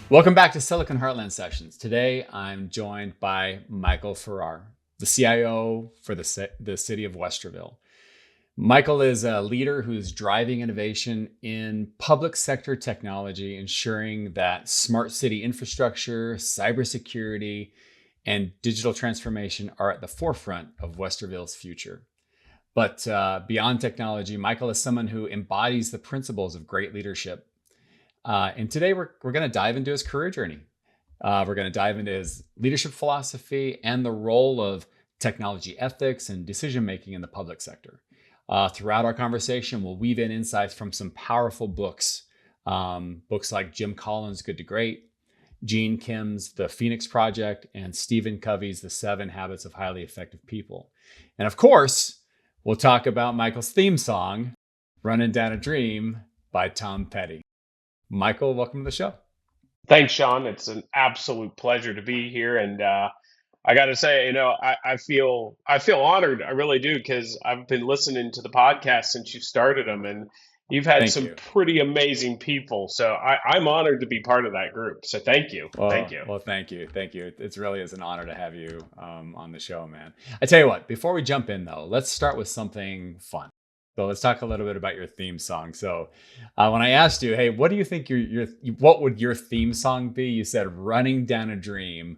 Welcome back to Silicon Heartland Sessions. Today, I'm joined by Michael Farrar, the CIO for the City of Westerville. Michael is a leader who's driving innovation in public sector technology, ensuring that smart city infrastructure, cybersecurity, and digital transformation are at the forefront of Westerville's future. But beyond technology, Michael is someone who embodies the principles of great leadership. And today we're going to dive into his career journey. We're going to dive into his leadership philosophy and the role of technology ethics and decision making in the public sector. Throughout our conversation, we'll weave in insights from some powerful books. Books like Jim Collins' Good to Great, Gene Kim's The Phoenix Project, and Stephen Covey's The 7 Habits of Highly Effective People. And of course, we'll talk about Michael's theme song, Running Down a Dream by Tom Petty. Michael, welcome to the show. Thanks, Sean. It's an absolute pleasure to be here, and I got to say, I feel honored. I really do because I've been listening to the podcast since you started them, and you've had Thank some you. pretty amazing people. So I'm honored to be part of that group. So thank you, thank Well, you. well, thank you. Thank you. It really is an honor to have you on the show, man. I tell you what, before we jump in though, let's start with something fun. So let's talk a little bit about your theme song. So when I asked you, hey, what do you think what would your theme song be? You said "Running Down a Dream"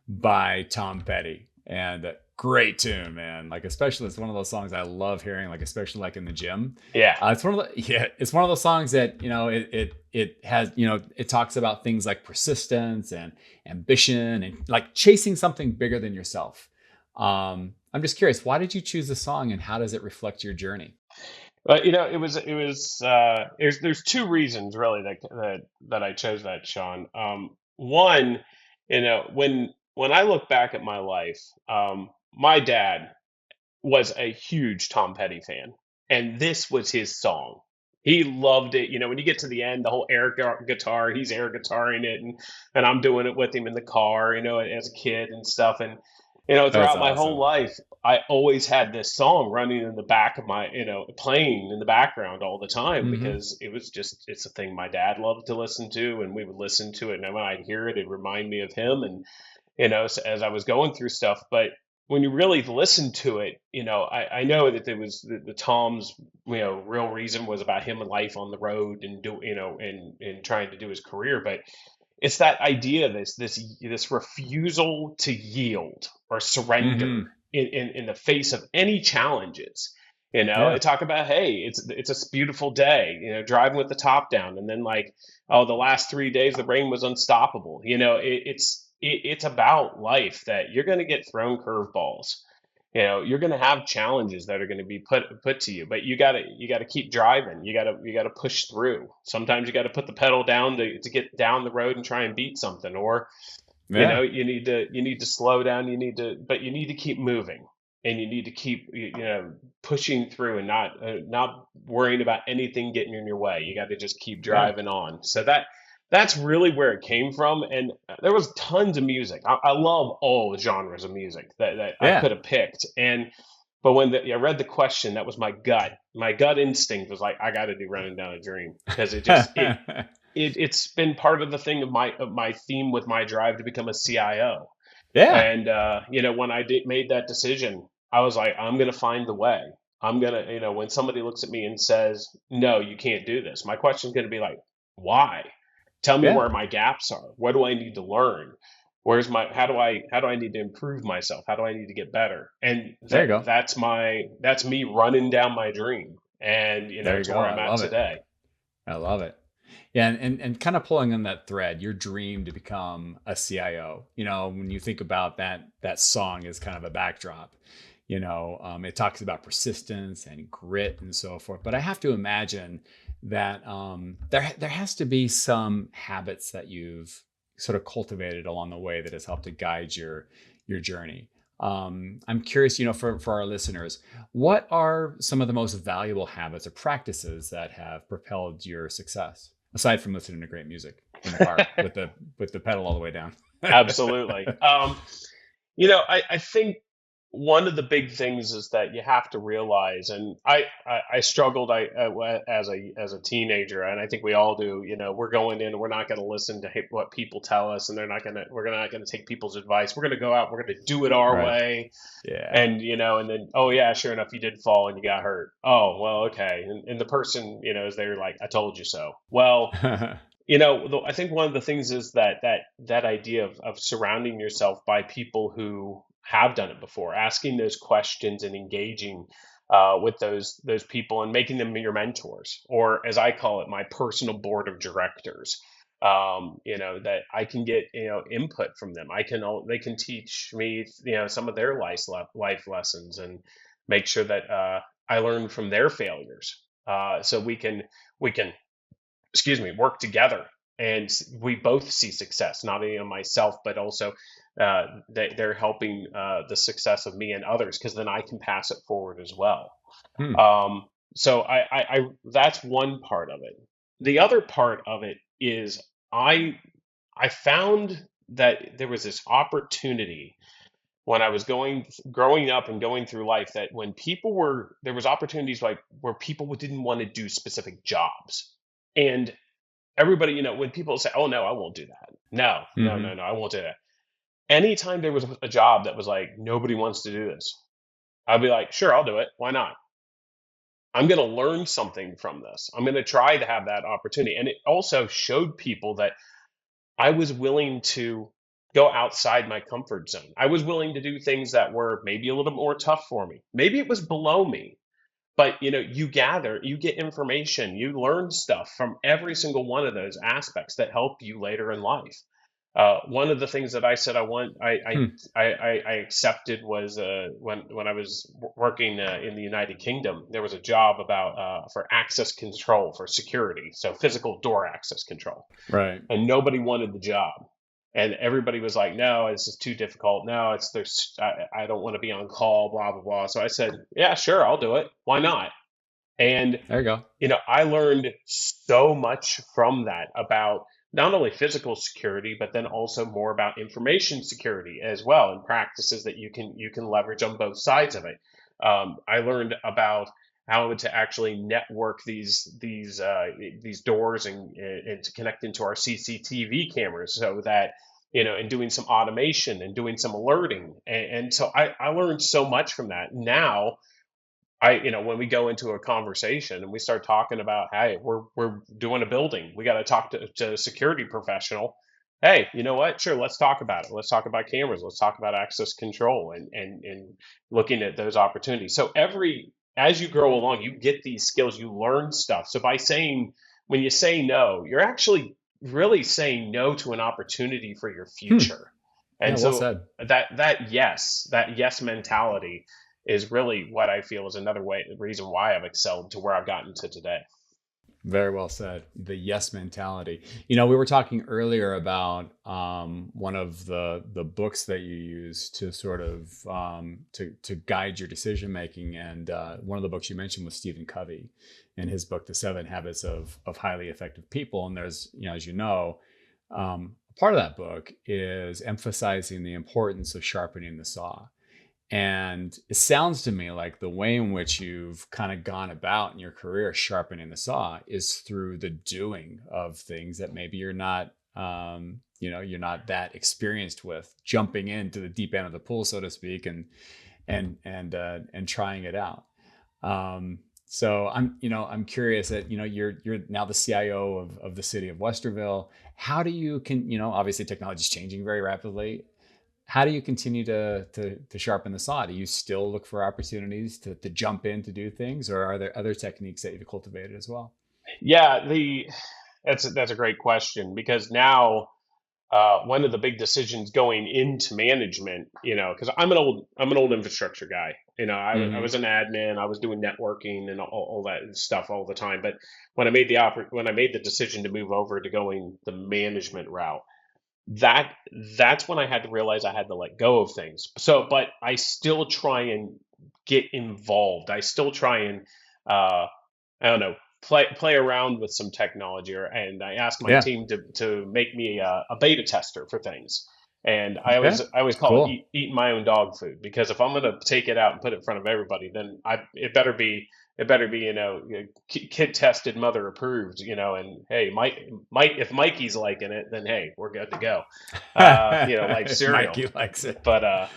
by Tom Petty, and great tune, man. Like especially it's one of those songs I love hearing, like especially like in the gym. Yeah. It's one of the yeah, it's one of those songs that it has it talks about things like persistence and ambition and like chasing something bigger than yourself. I'm just curious, why did you choose the song and how does it reflect your journey? But it was there's two reasons really that I chose that, Sean. One, when I look back at my life, my dad was a huge Tom Petty fan, and this was his song. He loved it. When you get to the end, the whole guitar, he's air guitaring it, and I'm doing it with him in the car, as a kid and stuff. And That's throughout my whole awesome. life, I always had this song running in the back of my, playing in the background all the time Hmm. because it's a thing my dad loved to listen to, and we would listen to it. And when I'd hear it, it'd remind me of him. And so as I was going through stuff. But when you really listen to it, I know that there was the Tom's, real reason was about him and life on the road and and trying to do his career. But it's that idea, this refusal to yield or surrender Hmm. in the face of any challenges. Yeah. They talk about, hey, it's a beautiful day, driving with the top down, and then like, oh, the last 3 days the rain was unstoppable. It's about life that you're going to get thrown curveballs. You're going to have challenges that are going to be put to you, but you got to keep driving. You got to push through. Sometimes you got to put the pedal down to get down the road and try and beat something, or Yeah. you need to slow down. But you need to keep moving, and you need to keep pushing through and not worrying about anything getting in your way. You got to just keep Yeah. driving on. So that's really where it came from. And there was tons of music. I love all the genres of music that I Yeah. could have picked. But when I read the question, that was my gut. My gut instinct was like, I got to do "Running Down a Dream" because it's been part of the thing of my theme with my drive to become a CIO. Yeah. And when I made that decision, I was like, I'm gonna find the way. I'm gonna, when somebody looks at me and says, "No, you can't do this," my question's gonna be like, "Why? Tell me Yeah. where my gaps are. What do I need to learn? How do I need to improve myself? How do I need to get better?" And There you go. that's me running down my dream, and There you to go. where I I'm at love it. today. I love it. Yeah, and kind of pulling on that thread, your dream to become a CIO. When you think about that song as kind of a backdrop, it talks about persistence and grit and so forth. But I have to imagine that there has to be some habits that you've sort of cultivated along the way that has helped to guide your journey. I'm curious, for our listeners, what are some of the most valuable habits or practices that have propelled your success, aside from listening to great music in the car with the pedal all the way down? Absolutely. I think one of the big things is that you have to realize, and I struggled as a teenager, and I think we all do. We're going in, we're not going to listen to what people tell us, and we're not going to take people's advice. We're going to go out, we're going to do it our Right. way, Yeah. and then, oh yeah, sure enough, you did fall and you got hurt. Oh well, okay, and the person, is there like, I told you so. Well, I think one of the things is that idea of surrounding yourself by people who have done it before, asking those questions and engaging with those people and making them your mentors, or as I call it, my personal board of directors. That I can get input from them. They can teach me some of their life lessons, and make sure that I learn from their failures. So we can excuse me, work together, and we both see success, not only on myself, but also they're helping the success of me and others, because then I can pass it forward as well. Hmm. So that's one part of it. The other part of it is I I found that there was this opportunity when I was growing up and going through life, that when there was opportunities like where people didn't want to do specific jobs. And everybody, when people say, "Oh no, I won't do that." No, no, no, Hmm. no, I won't do that. Anytime there was a job that was like, nobody wants to do this, I'd be like, sure, I'll do it. Why not? I'm going to learn something from this. I'm going to try to have that opportunity. And it also showed people that I was willing to go outside my comfort zone. I was willing to do things that were maybe a little more tough for me. Maybe it was below me. But you get information, you learn stuff from every single one of those aspects that help you later in life. One of the things that I said Hmm. I accepted was when I was working in the United Kingdom, there was a job about for access control for security, so physical door access control, Right. and nobody wanted the job. And everybody was like, no, it's just too difficult. No, I don't want to be on call, blah, blah, blah. So I said, yeah, sure, I'll do it. Why not? And, There you go. I learned so much from that about not only physical security, but then also more about information security as well, and practices that you can leverage on both sides of it. I learned about how to actually network these doors, and to connect into our CCTV cameras, so that and doing some automation and doing some alerting, and so I learned so much from that. Now when we go into a conversation and we start talking about, hey, we're doing a building, we got to talk to a security professional. Hey, you know what? Sure, let's talk about it. Let's talk about cameras. Let's talk about access control, and looking at those opportunities. So as you grow along, you get these skills, you learn stuff. So when you say no, you're actually really saying no to an opportunity for your Hmm. future. Yeah. And Well so said. that yes mentality is really what I feel is another reason why I've excelled to where I've gotten to today. Very well said. The yes mentality. We were talking earlier about one of the books that you use to sort of to guide your decision making, and one of the books you mentioned was Stephen Covey, and his book, The Seven Habits of Highly Effective People. And there's, as you know, part of that book is emphasizing the importance of sharpening the saw. And it sounds to me like the way in which you've kind of gone about in your career sharpening the saw is through the doing of things that maybe you're not that experienced with, jumping into the deep end of the pool, so to speak, and trying it out. So I'm curious that, you're now the CIO of the city of Westerville. How do you obviously technology is changing very rapidly. How do you continue to sharpen the saw? Do you still look for opportunities to jump in to do things, or are there other techniques that you've cultivated as well? Yeah, that's a great question, because now one of the big decisions going into management, because I'm an old infrastructure guy. I was Hmm. an admin. I was doing networking and all that stuff all the time. But when I made the decision to move over to going the management route, that that's when I had to realize I had to let go of things. So, but I still try and get involved. I still try and uh, I don't know, play around with some technology, and I ask my Yeah. team to make me a beta tester for things. And Okay. I always call it Cool. eating my own dog food, because if I'm going to take it out and put it in front of everybody, then it better be, kid tested, mother approved, and hey, Mike, if Mikey's liking it, then hey, we're good to go. Life cereal. Mikey likes it. But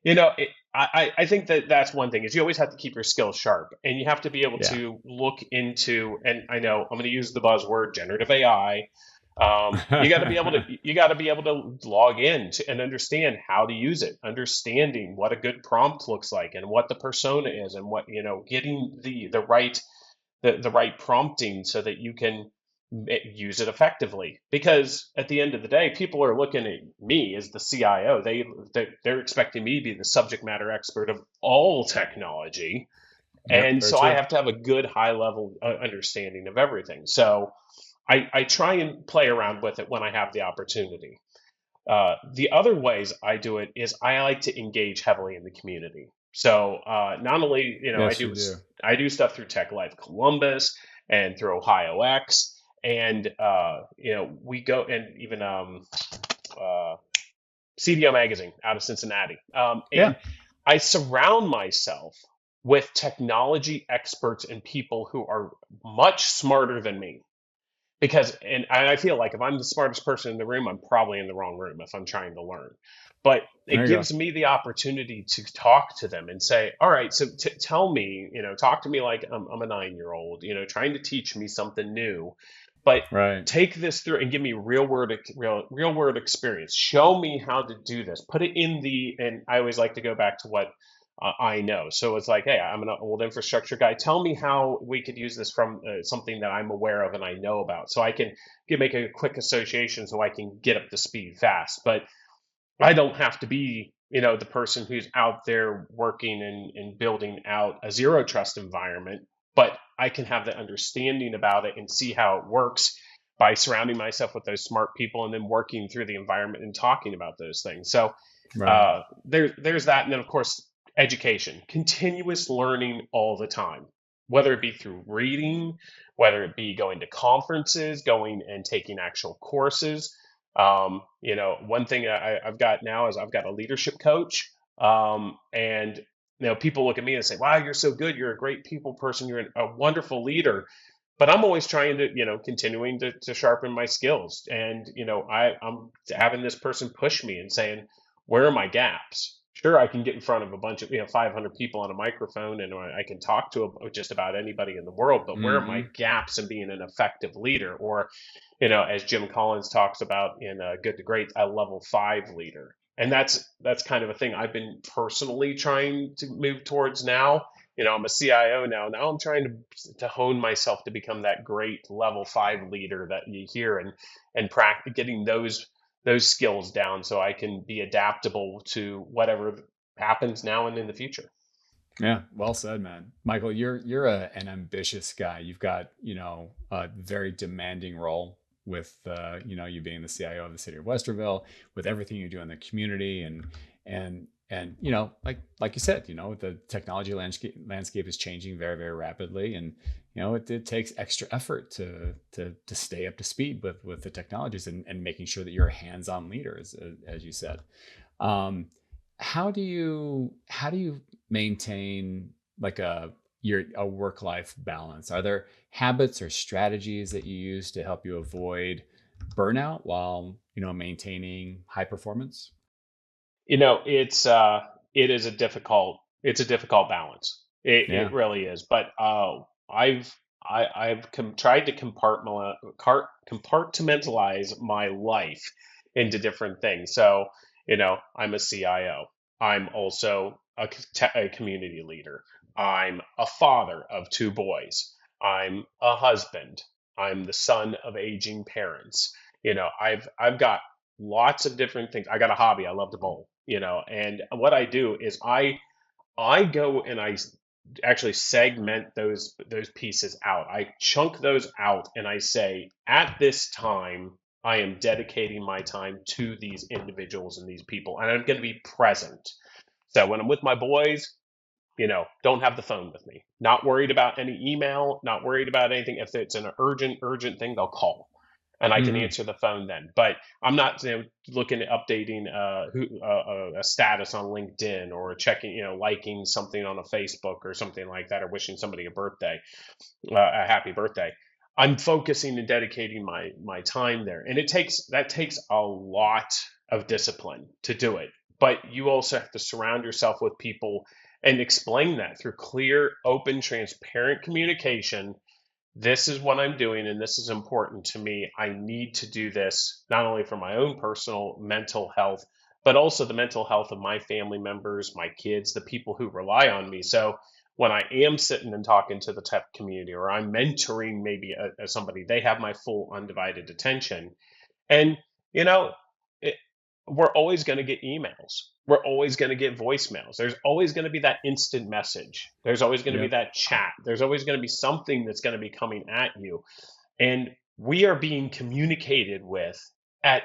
you know, it, I think that that's one thing, is you always have to keep your skills sharp, and you have to be able Yeah. to look into, and I know I'm going to use the buzzword generative AI. You got to be able to log in and understand how to use it, understanding what a good prompt looks like and what the persona is, and what, getting the right prompting so that you can use it effectively. Because at the end of the day, people are looking at me as the CIO. They're expecting me to be the subject matter expert of all technology, Yep. and Very so I true. have to have a good high level understanding of everything. So I try and play around with it when I have the opportunity. The other ways I do it is I like to engage heavily in the community. So not only, Yes, you do. I do stuff through Tech Life Columbus and through Ohio X, and we go, and even uh, CDO Magazine out of Cincinnati, Yeah. and I surround myself with technology experts and people who are much smarter than me, because, and I feel like if I'm the smartest person in the room, I'm probably in the wrong room if I'm trying to learn. But There it you go. gives me the opportunity to talk to them and say, all right, so tell me, talk to me like I'm a 9-year-old, trying to teach me something new, but Right. take this through and give me real world experience. Show me how to do this. Put it in the, and I always like to go back to what I know. So it's like, hey, I'm an old infrastructure guy. Tell me how we could use this from something that I'm aware of and I know about, so I can make a quick association, so I can get up to speed fast. But I don't have to be, the person who's out there working and building out a zero trust environment, but I can have the understanding about it and see how it works by surrounding myself with those smart people and then working through the environment and talking about those things. So Right. there's that. And then, of course, education, continuous learning all the time, whether it be through reading, whether it be going to conferences, going and taking actual courses. One thing I've got now is I've got a leadership coach. And people look at me and say, wow, you're so good. You're a great people person. You're a wonderful leader. But I'm always trying to, continuing to sharpen my skills. And, I'm having this person push me and saying, where are my gaps? Sure, I can get in front of a bunch of, 500 people on a microphone, and I can talk to just about anybody in the world. But where are my Hmm. gaps in being an effective leader? Or, as Jim Collins talks about in Good to Great, a level 5 leader. And that's kind of a thing I've been personally trying to move towards now. I'm a CIO now. Now I'm trying to hone myself to become that great level 5 leader that you hear, and practice getting those skills down so I can be adaptable to whatever happens now and in the future. Yeah, well said, man. Michael, you're an ambitious guy. You've got, a very demanding role with you being the CIO of the City of Westerville, with everything you do in the community, and like you said, the technology landscape is changing very, very rapidly, and it takes extra effort to stay up to speed with the technologies, and making sure that you're a hands-on leader, as you said. Um, how do you maintain like a work life balance? Are there habits or strategies that you use to help you avoid burnout while maintaining high performance? It's a difficult balance. It Yeah. really is. But tried to compartmentalize my life into different things. So, I'm a CIO. I'm also a community leader. I'm a father of 2 boys. I'm a husband. I'm the son of aging parents. I've got lots of different things. I got a hobby. I love to bowl, and what I do is I go and actually segment those pieces out. I chunk those out and I say, at this time, I am dedicating my time to these individuals and these people, and I'm going to be present. So when I'm with my boys, don't have the phone with me. Not worried about any email, not worried about anything. If it's an urgent thing, they'll call. and I can Hmm. answer the phone then. But I'm not, looking at updating a status on LinkedIn, or checking, liking something on a Facebook or something like that, or wishing somebody a happy birthday. I'm focusing and dedicating my time there, and that takes a lot of discipline to do it. But you also have to surround yourself with people and explain that through clear, open, transparent communication. This is what I'm doing, and this is important to me. I need to do this not only for my own personal mental health, but also the mental health of my family members, my kids, the people who rely on me. So when I am sitting and talking to the tech community, or I'm mentoring maybe somebody, they have my full undivided attention. And, you know, it, we're always going to get emails. We're always going to get voicemails. There's always going to be that instant message. There's always going to be Yep. that chat. There's always going to be something that's going to be coming at you. And we are being communicated with at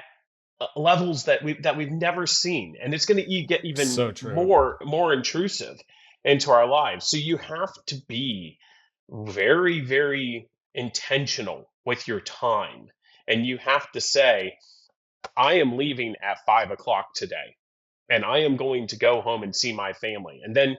levels that we've never seen, and it's going to get even So true. more intrusive into our lives. So you have to be very, very intentional with your time, and you have to say, I am leaving at 5 o'clock today, and I am going to go home and see my family. And then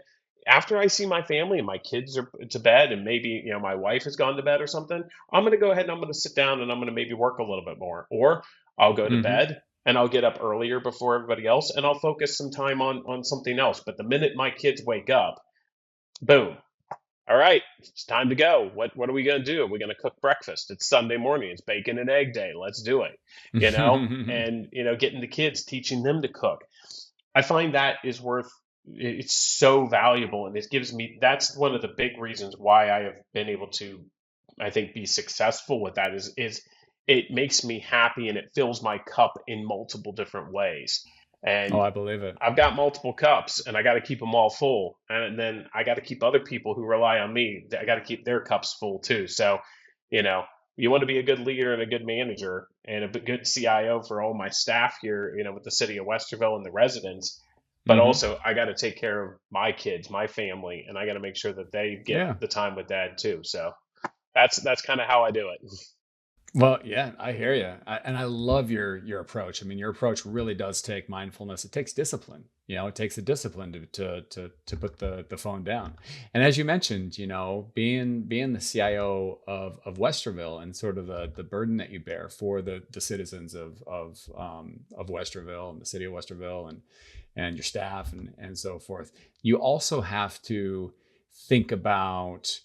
after I see my family and my kids are to bed, and maybe my wife has gone to bed or something, I'm going to go ahead and I'm going to sit down and I'm going to maybe work a little bit more, or I'll go to Hmm. bed and I'll get up earlier before everybody else, and I'll focus some time on something else. But the minute my kids wake up, boom. All right, it's time to go. What are we going to do? We're going to cook breakfast. It's Sunday morning. It's bacon and egg day. Let's do it. And getting the kids, teaching them to cook. I find that is it's so valuable, and it gives me, that's one of the big reasons why I have been able to, I think, be successful with that, is it makes me happy, and it fills my cup in multiple different ways. Oh, And I believe it. I've got multiple cups, and I got to keep them all full. And then I got to keep other people who rely on me, I got to keep their cups full too. So, you know, you want to be a good leader and a good manager and a good CIO for all my staff here, with the city of Westerville and the residents. But Hmm. also, I got to take care of my kids, my family, and I got to make sure that they get Yeah. the time with dad too. So that's kind of how I do it. Well, yeah, I hear you, and I love your approach. I mean, your approach really does take mindfulness. It takes discipline. It takes a discipline to put the phone down. And as you mentioned, being the CIO of Westerville, and sort of the burden that you bear for the citizens of Westerville and the city of Westerville, and your staff, and so forth. You also have to think about,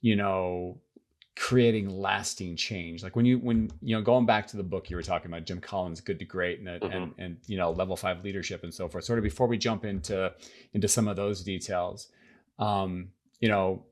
you know creating lasting change. Like when going back to the book you were talking about, Jim Collins' Good to Great, and Hmm. level 5 leadership and so forth. Sort of before we jump into some of those details, um, you know,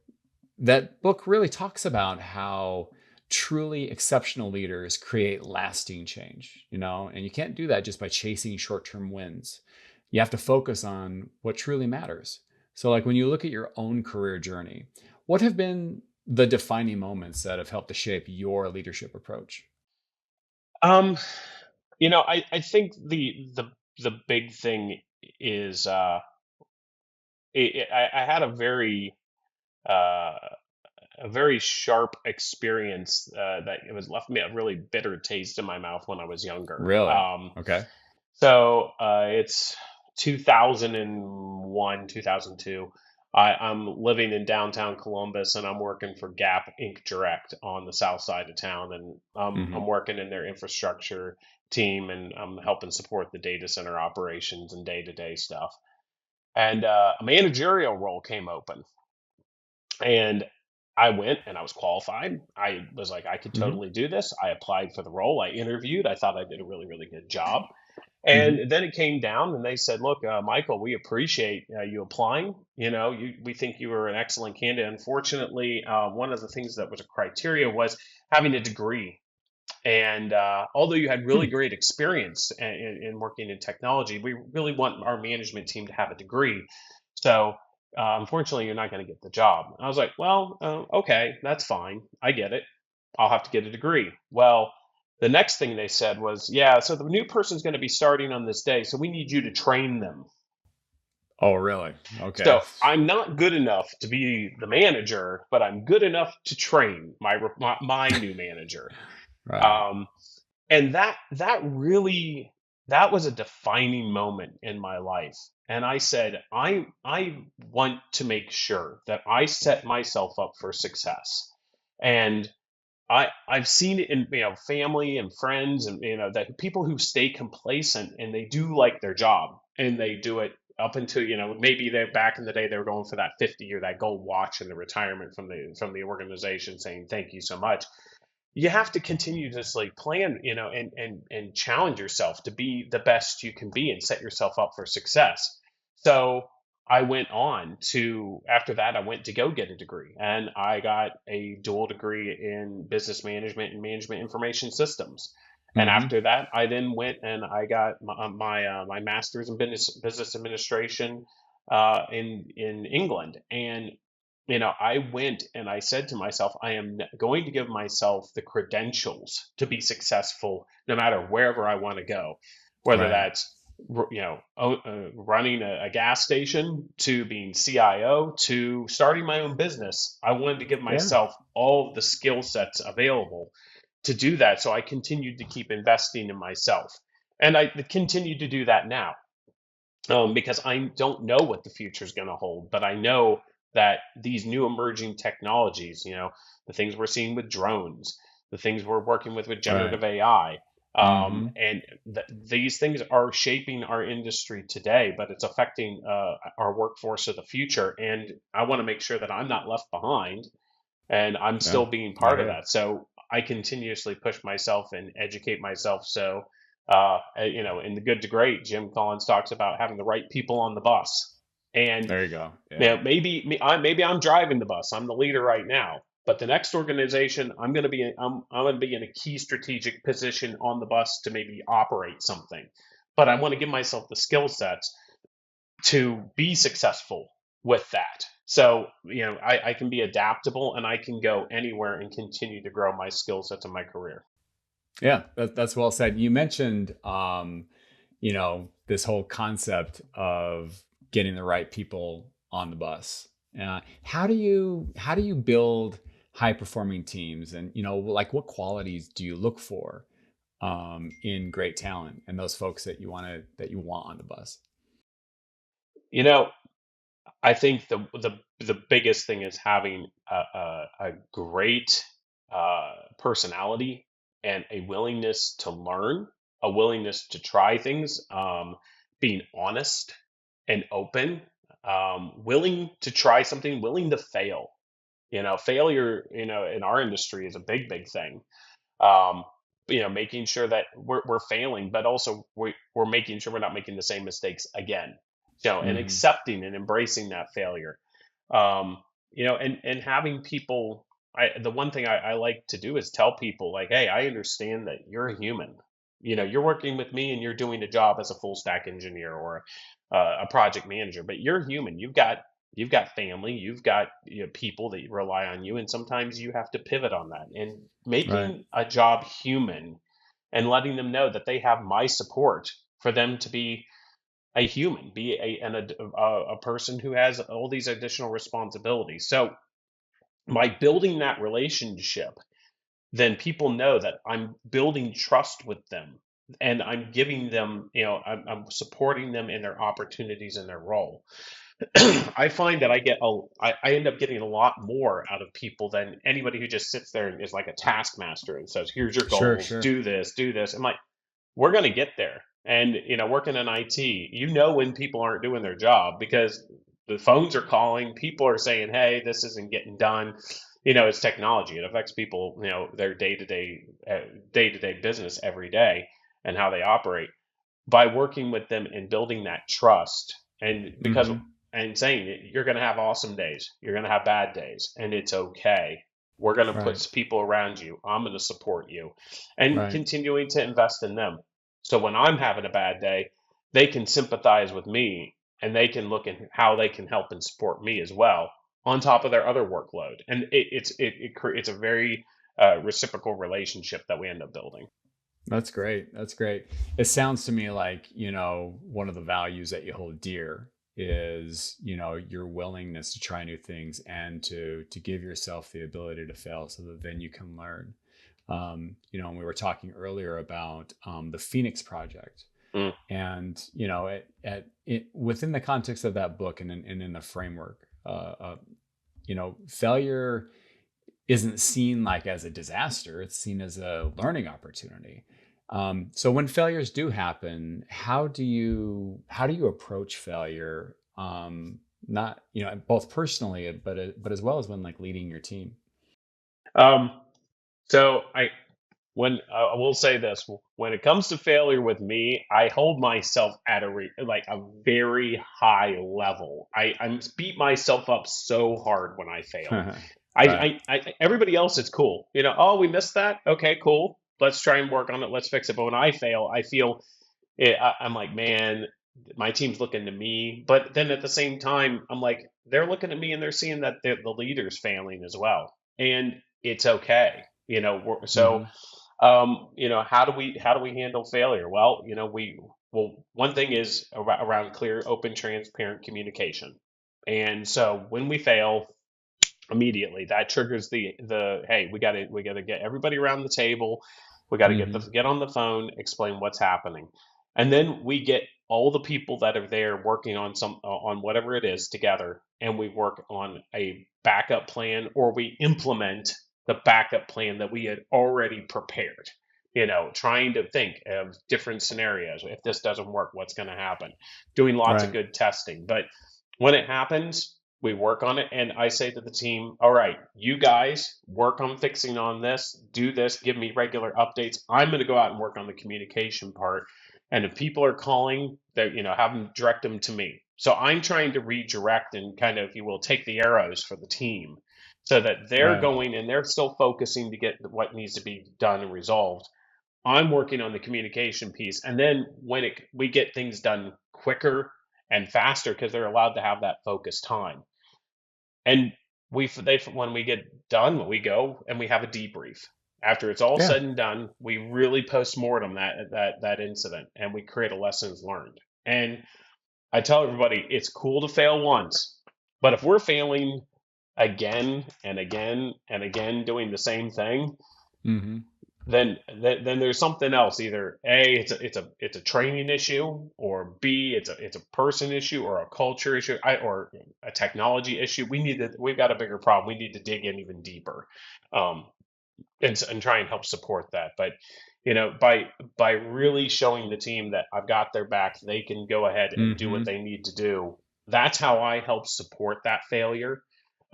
that book really talks about how truly exceptional leaders create lasting change, and you can't do that just by chasing short-term wins. You have to focus on what truly matters. So, like, when you look at your own career journey, what have been the defining moments that have helped to shape your leadership approach? Um, I think the big thing is, I had uh, a very sharp experience, that it was left me a really bitter taste in my mouth when I was younger. Really? Okay. It's 2001, 2002. I'm living in downtown Columbus, and I'm working for Gap Inc. Direct on the south side of town, and I'm Hmm. working in their infrastructure team, and I'm helping support the data center operations and day-to-day stuff. And a managerial role came open, and I went and I was qualified. I was like, I could Hmm. totally do this. I applied for the role. I interviewed. I thought I did a really, really good job. Hmm. And then it came down, and they said, "Look, Michael, we appreciate you applying. We think you were an excellent candidate. Unfortunately, one of the things that was a criteria was having a degree. And although you had really Hmm. great experience in working in technology, we really want our management team to have a degree. So unfortunately, you're not going to get the job." And I was like, "Well, okay, that's fine. I get it. I'll have to get a degree." Well, the next thing they said was, "Yeah, so the new person's going to be starting on this day, so we need you to train them." Oh, really? Okay. So I'm not good enough to be the manager, but I'm good enough to train my new manager. Right. Um, And that really, that was a defining moment in my life. And I said, I want to make sure that I set myself up for success. And I've seen it in, family and friends, and that people who stay complacent and they do like their job and they do it up until, maybe they're back in the day they were going for that 50 or that gold watch in the retirement from the organization saying thank you so much. You have to continuously plan, and challenge yourself to be the best you can be and set yourself up for success. So I went on to, after that, I went to go get a degree, and I got a dual degree in business management and management information systems. And Mm-hmm. after that, I then went and I got my master's in business administration in England. And I went and I said to myself, I am going to give myself the credentials to be successful no matter wherever I want to go, whether Right. that's running a gas station to being CIO to starting my own business. I wanted to give Yeah. myself all the skill sets available to do that. So I continued to keep investing in myself. And I continue to do that now, because I don't know what the future is going to hold, but I know that these new emerging technologies, the things we're seeing with drones, the things we're working with Right. generative AI, Mm-hmm. and these things are shaping our industry today, but it's affecting our workforce of the future. And I want to make sure that I'm not left behind and I'm Yeah. still being I part of hear. that. So I continuously push myself and educate myself. So, in the Good to Great, Jim Collins talks about having the right people on the bus. And There you go. Yeah. maybe I'm driving the bus. I'm the leader right now. But the next organization, I'm going to be in a key strategic position on the bus to maybe operate something. But I want to give myself the skill sets to be successful with that. So, I can be adaptable and I can go anywhere and continue to grow my skill sets in my career. Yeah. That's well said. You mentioned, this whole concept of getting the right people on the bus. How do you build high performing teams, and like what qualities do you look for in great talent and those folks that you want on the bus? You know, I think the biggest thing is having a great personality and a willingness to learn, a willingness to try things, being honest and open, willing to try something, willing to fail. Failure, in our industry is a big thing. um, making sure that we're failing, but also we're making sure we're not making the same mistakes again. And Hmm. accepting and embracing that failure. And having people. The one thing I like to do is tell people like, hey, I understand that you're a human. You're working with me and you're doing a job as a full stack engineer or a project manager, but you're human. You've got family, you've got people that rely on you, and sometimes you have to pivot on that. And Right. making a job human and letting them know that they have my support for them to be a human, be a person who has all these additional responsibilities. So by building that relationship, then people know that I'm building trust with them and I'm giving them, I'm supporting them in their opportunities in their role. I find that I end up getting a lot more out of people than anybody who just sits there and is like a taskmaster and says, "Here's your Sure. goals, Sure. do this, do this." I'm like, we're going to get there. And working in IT, when people aren't doing their job because the phones are calling, people are saying, "Hey, this isn't getting done." It's technology. It affects people, their day to day business every day and how they operate. By working with them and building that trust, Hmm. and saying you're going to have awesome days, you're going to have bad days, and it's okay. We're going to Right. put people around you. I'm going to support you, and Right. continuing to invest in them. So when I'm having a bad day, they can sympathize with me and they can look at how they can help and support me as well on top of their other workload. And it's a very reciprocal relationship that we end up building. That's great. That's great. It sounds to me like, one of the values that you hold dear is, your willingness to try new things and to give yourself the ability to fail so that then you can learn. And we were talking earlier about the Phoenix Project, Mm. and within the context of that book and in the framework, failure isn't seen like as a disaster; it's seen as a learning opportunity. So when failures do happen, how do you approach failure? Not both personally, but as well as when like leading your team. Um, so when I will say this, when it comes to failure with me, I hold myself at like a very high level. I beat myself up so hard when I fail. Right. Everybody else is cool. Oh, we missed that. Okay, cool. Let's try and work on it. Let's fix it. But when I fail, I feel I'm like, man, my team's looking to me. But then at the same time, I'm like, they're looking at me and they're seeing that the leader's failing as well, and it's okay. So Hmm. how do we handle failure? Well, one thing is around clear, open, transparent communication. And so when we fail, immediately that triggers the hey, we got to get everybody around the table. We got to Hmm. get on the phone, explain what's happening, and then we get all the people that are there working on on whatever it is together, and we work on a backup plan, or we implement the backup plan that we had already prepared. Trying to think of different scenarios. If this doesn't work, what's going to happen? Doing lots of Right. good testing. But when it happens, we work on it. And I say to the team, all right, you guys work on fixing on this, do this, give me regular updates. I'm going to go out and work on the communication part. And if people are calling, have them direct them to me. So I'm trying to redirect and kind of, if you will, take the arrows for the team so that they're Right. going and they're still focusing to get what needs to be done and resolved. I'm working on the communication piece, and then we get things done quicker and faster because they're allowed to have that focused time. And when we get done, we go and we have a debrief. After it's all Yeah. said and done, we really postmortem that incident and we create a lessons learned. And I tell everybody it's cool to fail once, but if we're failing again and again and again doing the same thing, Hmm. then there's something else. Either A, it's a training issue, or B, it's a person issue, or a culture issue, or a technology issue. We've got a bigger problem. We need to dig in even deeper, um, and try and help support that. But by really showing the team that I've got their back, they can go ahead and do what Hmm. they need to do. That's how I help support that failure.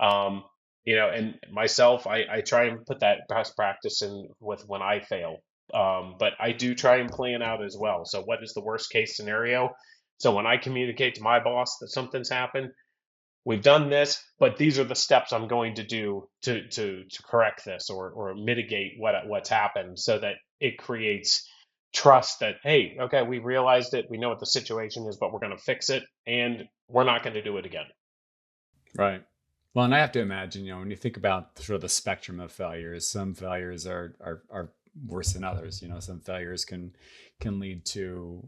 Um, and myself, I try and put that best practice in with when I fail. But I do try and plan out as well. So what is the worst case scenario? So when I communicate to my boss that something's happened, we've done this, but these are the steps I'm going to do to correct this, or mitigate what's happened, so that it creates trust that, hey, okay, we realized it, we know what the situation is, but we're going to fix it, and we're not going to do it again. Right. Well, and I have to imagine, when you think about sort of the spectrum of failures, some failures are worse than others. Some failures can lead to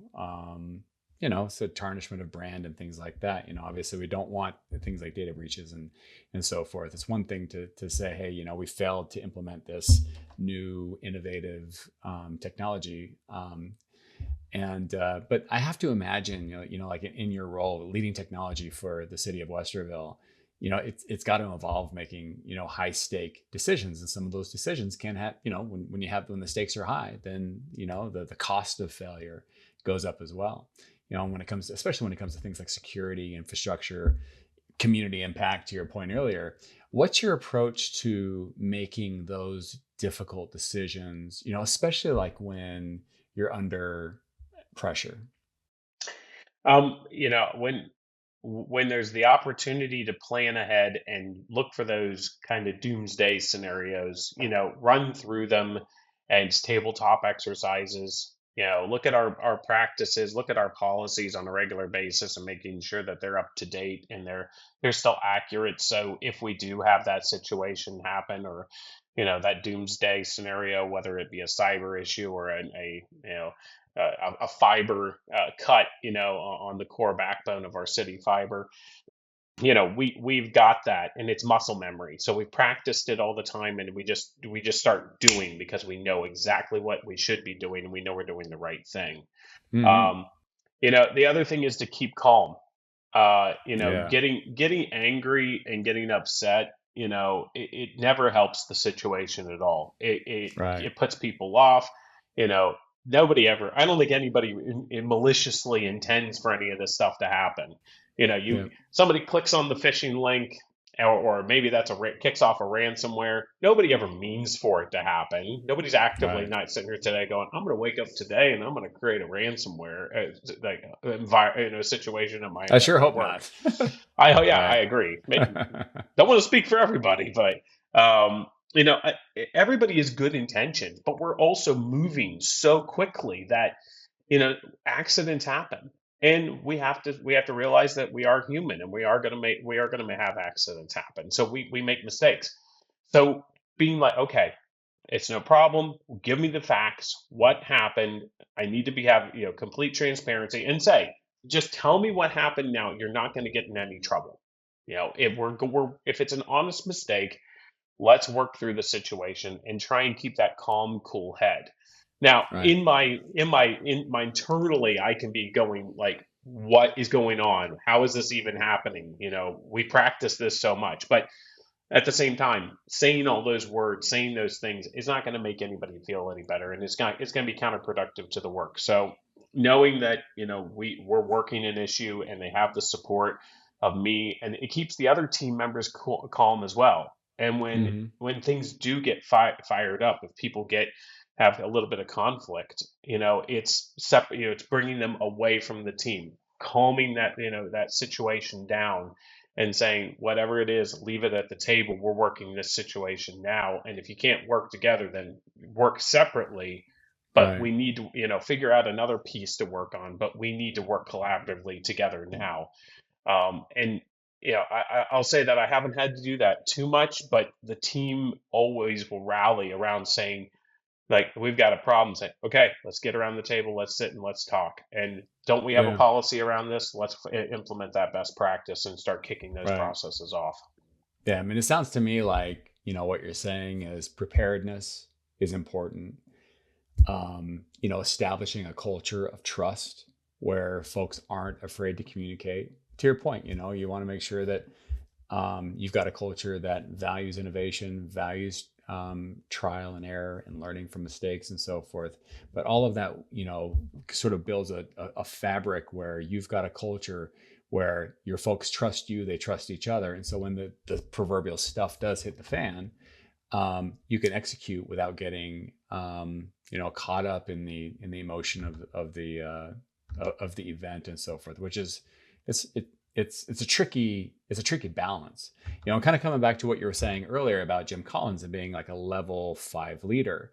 so tarnishment of brand and things like that. Obviously we don't want things like data breaches and so forth. It's one thing to say, hey, we failed to implement this new innovative technology. And but I have to imagine, like in your role leading technology for the city of Westerville, it's got to involve making high stake decisions, and some of those decisions can have when the stakes are high, then the cost of failure goes up as well. When it comes to, especially when it comes to things like security, infrastructure, community impact. To your point earlier, what's your approach to making those difficult decisions? Especially like when you're under pressure. When there's the opportunity to plan ahead and look for those kind of doomsday scenarios, run through them and tabletop exercises. Look at our practices, look at our policies on a regular basis, and making sure that they're up to date and they're still accurate. So if we do have that situation happen, or that doomsday scenario, whether it be a cyber issue or a fiber cut, on the core backbone of our city fiber. we've got that, and it's muscle memory. So we've practiced it all the time, and we just start doing because we know exactly what we should be doing, and we know we're doing the right thing. Hmm. Um, the other thing is to keep calm. Yeah. Getting angry and getting upset, it never helps the situation at all. Right. It puts people off. You know, nobody ever. I don't think anybody maliciously intends for any of this stuff to happen. Yeah. Somebody clicks on the phishing link, or maybe that's kicks off a ransomware. Nobody ever means for it to happen. Nobody's actively Right. not sitting here today going, "I'm going to wake up today and I'm going to create a ransomware like situation I at sure my hope work." not. Yeah, I Right. agree. Don't want to speak for everybody, but everybody has good intentions, but we're also moving so quickly that you know accidents happen, and we have to realize that we are human, and we are going to have accidents happen, so we make mistakes. So being like, okay, it's no problem, give me the facts, what happened. I need to have complete transparency, and say, just tell me what happened now. You're not going to get in any trouble. If it's an honest mistake, let's work through the situation and try and keep that calm, cool head. Now, Right. in my internally, I can be going like, what is going on? How is this even happening? We practice this so much, but at the same time, saying all those words, saying those things is not going to make anybody feel any better, and it's going to be counterproductive to the work. So knowing that we're working an issue and they have the support of me, and it keeps the other team members calm as well. And when Hmm. when things do get fired up, if people have a little bit of conflict, it's bringing them away from the team, calming that situation down, and saying, whatever it is, leave it at the table. We're working this situation now. And if you can't work together, then work separately. But Right. we need to, figure out another piece to work on. But we need to work collaboratively together now. And I'll say that I haven't had to do that too much, but the team always will rally around saying, like, we've got a problem. Say, okay, let's get around the table, let's sit and let's talk. And don't we have a Yeah. policy around this? Let's implement that best practice and start kicking those Right. processes off. Yeah. I mean, it sounds to me like, what you're saying is preparedness is important. Establishing a culture of trust where folks aren't afraid to communicate. To your point, you want to make sure that you've got a culture that values innovation, values trial and error and learning from mistakes and so forth. But all of that, sort of builds a fabric where you've got a culture where your folks trust you, they trust each other. And so when the proverbial stuff does hit the fan, you can execute without getting caught up in the emotion of the event and so forth, which is it's it, it's a tricky balance. Kind of coming back to what you were saying earlier about Jim Collins and being like a level 5 leader.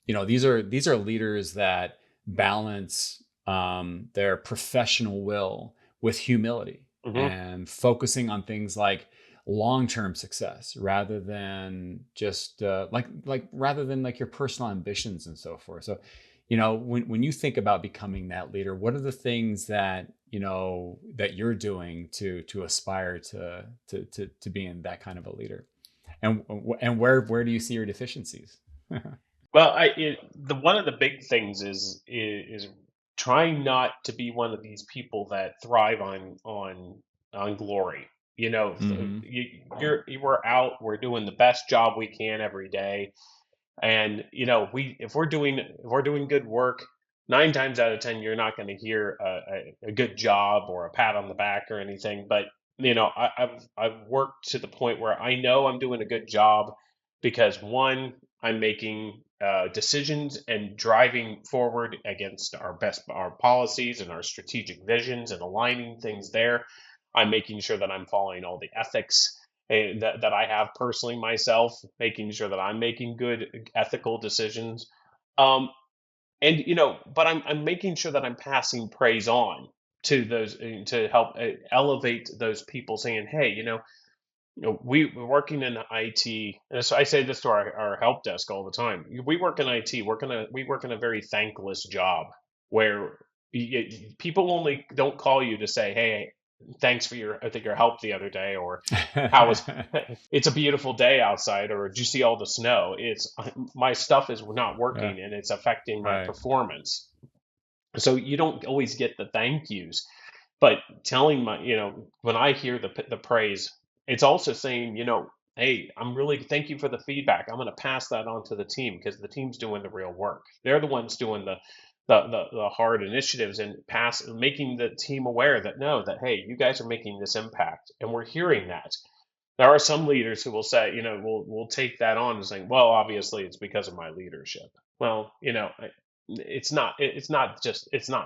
These are leaders that balance their professional will with humility Hmm. and focusing on things like long-term success rather than just rather than like your personal ambitions and so forth. So when you think about becoming that leader, what are the things that that you're doing to aspire to being that kind of a leader, and where do you see your deficiencies? Well, the one of the big things is trying not to be one of these people that thrive on glory. Hmm. We're out, we're doing the best job we can every day. And we if we're doing good work, 9 times out of 10, you're not going to hear a good job or a pat on the back or anything. But I've worked to the point where I know I'm doing a good job because, one, I'm making decisions and driving forward against our policies and our strategic visions and aligning things there. I'm making sure that I'm following all the ethics that I have personally myself, making sure that I'm making good ethical decisions. Um, but I'm making sure that I'm passing praise on to those to help elevate those people, saying, hey, we're working in IT. And so I say this to our help desk all the time. We work in IT. We work in a very thankless job where people only don't call you to say, hey, thanks for your, I think, your help the other day, or how was, it's a beautiful day outside, or did you see all the snow? It's my stuff is not Yeah, working and it's affecting my right. performance. So you don't always get the thank yous, but telling my, when I hear the praise, it's also saying, hey, I'm really thank you for the feedback. I'm going to pass that on to the team because the team's doing the real work. They're the ones doing the hard initiatives and making the team aware that no, that hey, you guys are making this impact, and we're hearing that. There are some leaders who will say, we'll take that on and saying, well, obviously it's because of my leadership. Well, it's not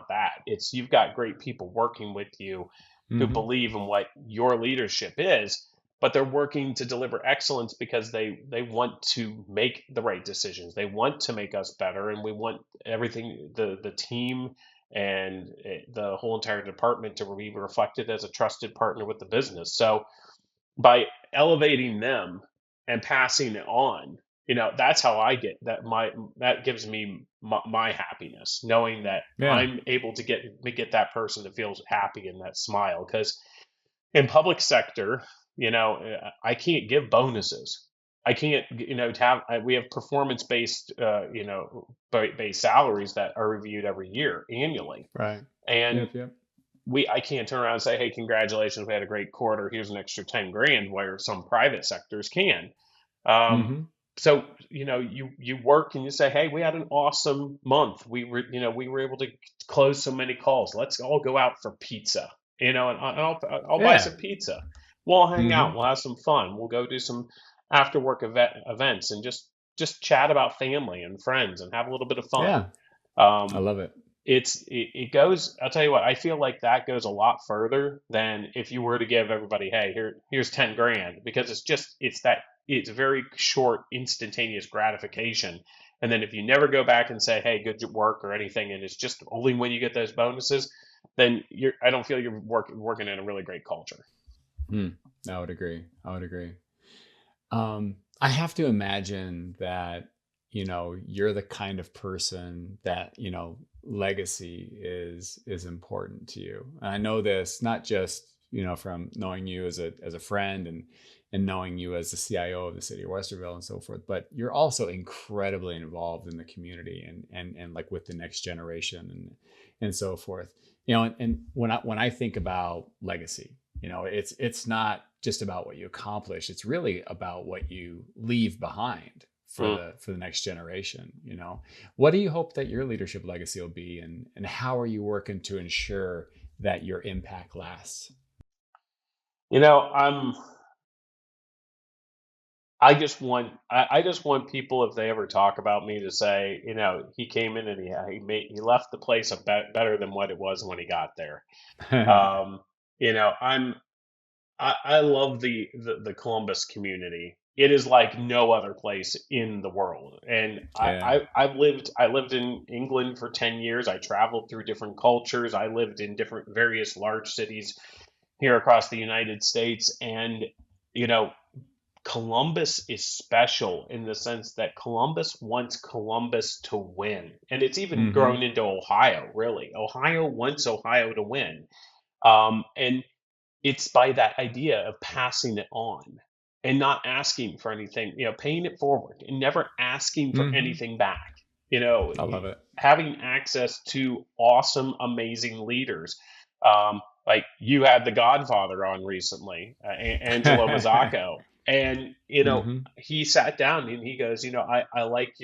that. It's you've got great people working with you who Hmm. believe in what your leadership is, but they're working to deliver excellence because they want to make the right decisions. They want to make us better, and we want everything the team and the whole entire department to be reflected as a trusted partner with the business. So by elevating them and passing it on, that's how I get that gives me my happiness, knowing that Yeah. I'm able to get that person to feel happy and that smile. Because in public sector, I can't give bonuses. I can't, we have performance based, based salaries that are reviewed every year annually. Right. And Yep. Yep. I can't turn around and say, hey, congratulations, we had a great quarter. Here's an extra 10 grand, where some private sectors can. Um, Hmm. so, you work and you say, hey, we had an awesome month. We were able to close so many calls. Let's all go out for pizza, and I'll buy Yeah. some pizza. We'll hang out. Hmm. We'll have some fun. We'll go do some after work events and just chat about family and friends and have a little bit of fun. Yeah. I Um, love it. it goes, I'll tell you what, I feel like that goes a lot further than if you were to give everybody, hey, here's 10 grand, because it's very short instantaneous gratification. And then if you never go back and say, hey, good work or anything, and it's just only when you get those bonuses, then I don't feel you're working in a really great culture. Hmm. I would agree. I would agree. I have to imagine that, you're the kind of person that, legacy is important to you. And I know this not just, from knowing you as a friend and knowing you as the CIO of the city of Westerville and so forth, but you're also incredibly involved in the community and like with the next generation and so forth. And when I think about legacy, it's not just about what you accomplish. It's really about what you leave behind for Mm. the next generation. What do you hope that your leadership legacy will be, and how are you working to ensure that your impact lasts? You know, I'm I just want people, if they ever talk about me, to say, he came in and he left the place better than what it was when he got there. Um, I love the Columbus community. It is like no other place in the world. And Yeah. I lived in England for 10 years. I traveled through different cultures. I lived in different various large cities here across the United States. And, you know, Columbus is special in the sense that Columbus wants Columbus to win. And it's even Mm-hmm. grown into Ohio, really. Ohio wants Ohio to win. And it's by that idea of passing it on and not asking for anything, paying it forward and never asking for Mm-hmm. anything back. You know, I love it. Having access to awesome, amazing leaders. Like you had the Godfather on recently, Angelo Mazzacco, and Mm-hmm. he sat down and he goes, I like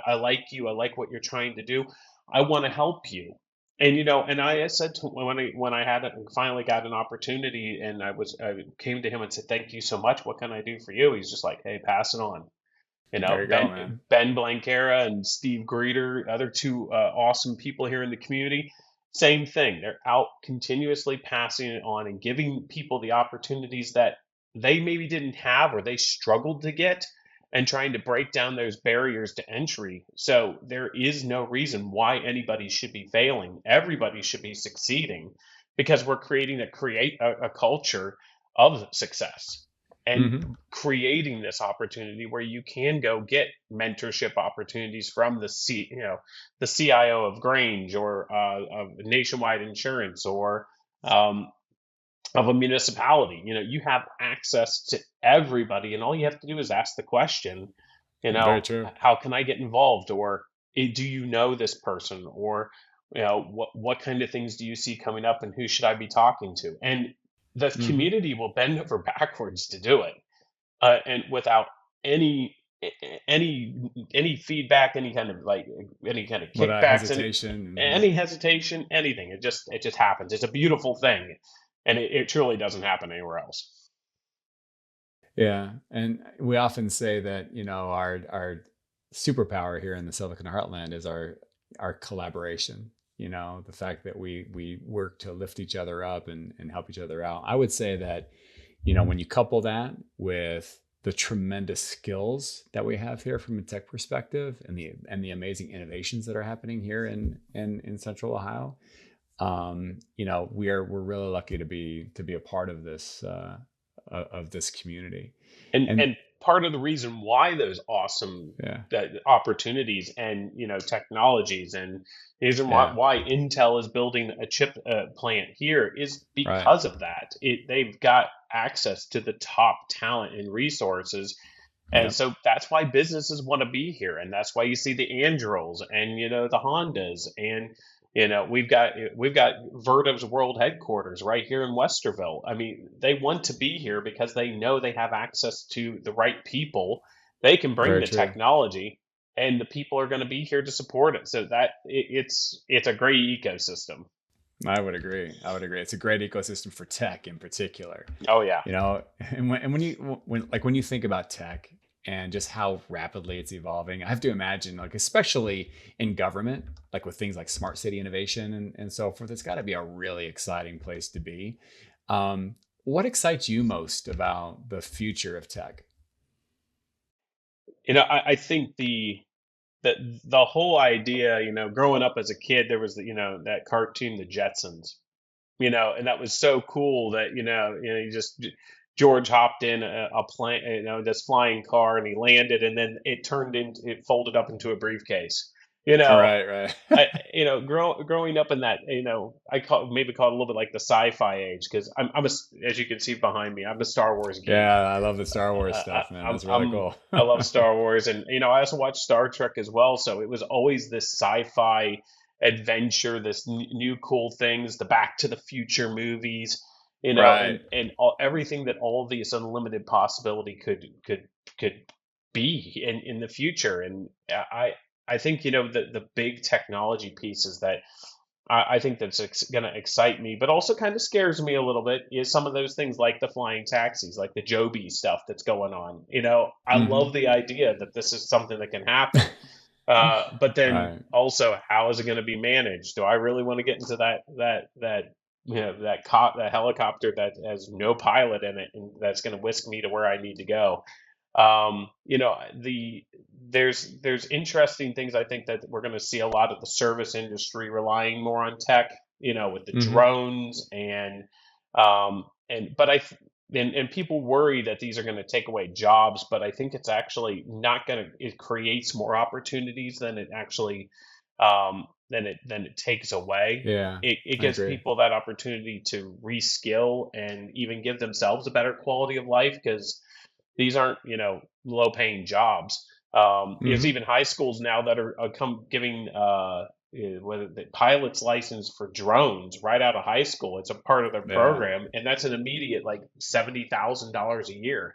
I like you, I like what you're trying to do. I want to help you. And and I said to when I had it finally got an opportunity, and I came to him and said, "Thank you so much. What can I do for you?" He's just like, "Hey, pass it on." There you go, man. Ben Blankera and Steve Greeter, other two awesome people here in the community, same thing. They're out continuously passing it on and giving people the opportunities that they maybe didn't have or they struggled to get, and trying to break down those barriers to entry. So there is no reason why anybody should be failing. Everybody should be succeeding, because we're create a culture of success, and Mm-hmm. creating this opportunity where you can go get mentorship opportunities from the CIO of Grange, or of Nationwide Insurance, or um, of a municipality. You have access to everybody, and all you have to do is ask the question, Very true. how can I get involved? Or do you know this person? Or what kind of things do you see coming up, and who should I be talking to? And the Hmm. community will bend over backwards to do it, and without any any feedback, any kind of Without kickbacks, hesitation. any hesitation, anything. It just happens. It's a beautiful thing, and it truly doesn't happen anywhere else. Yeah, and we often say that our superpower here in the Silicon Heartland is our collaboration. The fact that we work to lift each other up and help each other out. I would say that when you couple that with the tremendous skills that we have here from a tech perspective, and the amazing innovations that are happening here in Central Ohio, we're really lucky to be a part of this community. And And part of the reason why those awesome yeah, opportunities and technologies, and the reason why, yeah, Intel is building a chip plant here is right, because of that. They've got access to the top talent and resources. And yeah, so that's why businesses want to be here, and that's why you see the Andurils and the Hondas, and we've got Vertiv's world headquarters right here in Westerville. I mean, they want to be here because they know they have access to the right people. They can bring very the true. technology, and the people are going to be here to support it. So it's a great ecosystem. I would agree. I would agree. It's a great ecosystem for tech in particular. Oh yeah. And when you think about tech and just how rapidly it's evolving, I have to imagine, like, especially in government, like with things like smart city innovation and so forth, it's got to be a really exciting place to be. What excites you most about the future of tech? I think the whole idea, growing up as a kid, there was that cartoon, The Jetsons, and that was so cool that you just George hopped in a plane, this flying car, and he landed, and then it folded up into a briefcase. You know, Right, right. growing up in that, maybe call it a little bit like the sci-fi age, because as you can see behind me, I'm a Star Wars geek. Yeah, I love the Star Wars Uh, I, stuff, man. I'm, That's really I'm cool. I love Star Wars, and I also watch Star Trek as well. So it was always this sci-fi adventure, this new cool things, the Back to the Future movies, Right. and everything that all these unlimited possibility could be in the future. And I think the big technology pieces that I think that's going to excite me, but also kind of scares me a little bit is some of those things like the flying taxis, like the Joby stuff that's going on. I love Hmm. the idea that this is something that can happen. But then Right. also, how is it going to be managed? Do I really want to get into that helicopter that has no pilot in it, and that's going to whisk me to where I need to go? There's interesting things. I think that we're going to see a lot of the service industry relying more on tech, with the Hmm. drones and but I th- and people worry that these are going to take away jobs, but I think it's actually not going to. It creates more opportunities than it actually than it takes away. Yeah, It I gives agree. people that opportunity to reskill and even give themselves a better quality of life, because these aren't low paying jobs. There's Hmm. even high schools now that are giving whether the pilot's license for drones right out of high school. It's a part of their Yeah, program, and that's an immediate like $70,000 a year.